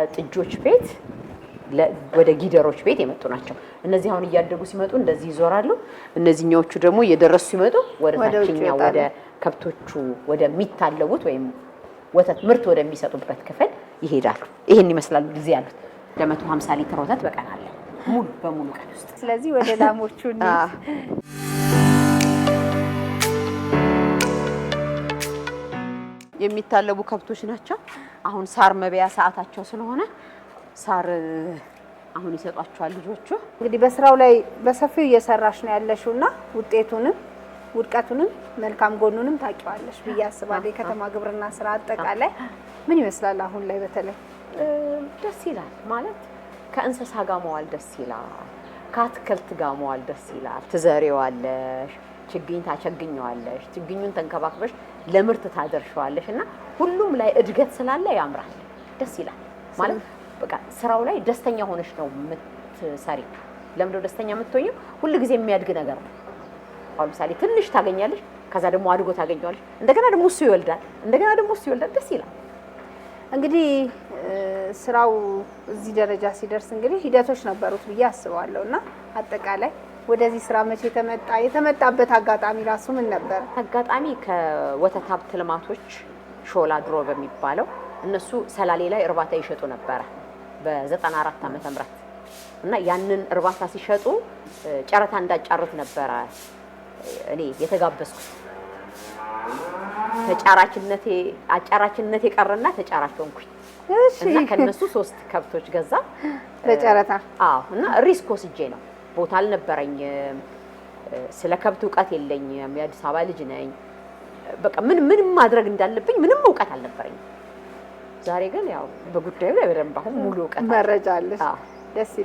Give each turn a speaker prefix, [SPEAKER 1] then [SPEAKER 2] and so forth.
[SPEAKER 1] ከጥጆች ቤት ወደ ጊደሮች ቤት የመጡ ናቸው። እነዚህ አሁን እያደጉ ሲመጡ እንደዚህ ይዞራሉ። እነዚህኞቹ ደግሞ እየደረሱ ሲመጡ ወደ ታችኛው ወደ ከብቶቹ ወደሚታለቡት ወይም ወተት ምርት ወደሚሰጡበት ክፍል ይሄዳሉ። ይሄን ይመስላል ጊዜ ያሉት ለ150 ሊትር ወተት በቀን አለ ሙሉ በሙሉ ቀን ውስጥ።
[SPEAKER 2] ስለዚህ ወደ ላሞቹ
[SPEAKER 1] የሚታለቡ ከብቶች ናቸው። አሁን ሳር መብያ ሰዓታቸው ስለሆነ ሳር አሁን ይሰጧቸዋል ልጆቹ።
[SPEAKER 2] እንግዲህ በስራው ላይ በሰፊው እየሰራሽ ነው ያለሽውና ውጤቱንም ውድቀቱንም መልካም ጎኑንም ታውቂዋለሽ ብዬ አስባለሁ። የከተማ ግብርና ስራ አጠቃላይ ምን ይመስላል አሁን ላይ? በተለይ
[SPEAKER 1] ደስ ይላል ማለት ከእንስሳ ጋር መዋል ደስ ይላል፣ ከአትክልት ጋር መዋል ደስ ይላል። ትዘሪዋለሽ፣ ችግኝ ታቸግኘዋለሽ፣ ችግኙን ተንከባክበሽ ለምርት ታደርሻለሽ እና ሁሉም ላይ እድገት ስላለ ያምራል፣ ደስ ይላል ማለት በቃ ስራው ላይ ደስተኛ ሆነሽ ነው የምትሰሪ። ለምንድነው ደስተኛ የምትሆኚው? ሁሉ ጊዜ የሚያድግ ነገር ነው። አሁን ለምሳሌ ትንሽ ታገኛለሽ፣ ከዛ ደግሞ አድጎ ታገኘዋለሽ፣ እንደገና ደግሞ እሱ ይወልዳል፣ እንደገና ደግሞ እሱ ይወልዳል። ደስ ይላል።
[SPEAKER 2] እንግዲህ ስራው እዚህ ደረጃ ሲደርስ እንግዲህ ሂደቶች ነበሩት ብዬ አስባለሁና አጠቃላይ ወደዚህ ስራ መቼ የተመጣበት አጋጣሚ ራሱ ምን ነበር?
[SPEAKER 1] አጋጣሚ ከወተት ሀብት ልማቶች ሾላ ድሮ በሚባለው እነሱ ሰላሌ ላይ እርባታ ይሸጡ ነበረ በ94 ዓመተ ምህረት እና ያንን እርባታ ሲሸጡ ጨረታ እንዳጫርት ነበረ እኔ የተጋበዝኩት። አጫራችነቴ ቀረና ተጫራች ሆንኩኝ።
[SPEAKER 2] እሺ
[SPEAKER 1] እና ከነሱ 3 ከብቶች ገዛ
[SPEAKER 2] በጨረታ።
[SPEAKER 1] አዎ እና ሪስክ ወስጄ ነው። ቦታ አልነበረኝም፣ ስለ ከብት እውቀት የለኝም፣ የአዲስ አበባ ልጅ ነኝ። በቃ ምን ማድረግ እንዳለብኝ ምንም እውቀት አልነበረኝም። ዛሬ ግን ያው በጉዳዩ ላይ በደንብ አሁን ሙሉ እውቀት
[SPEAKER 2] መረጃ አለሽ። ደስ ይላል።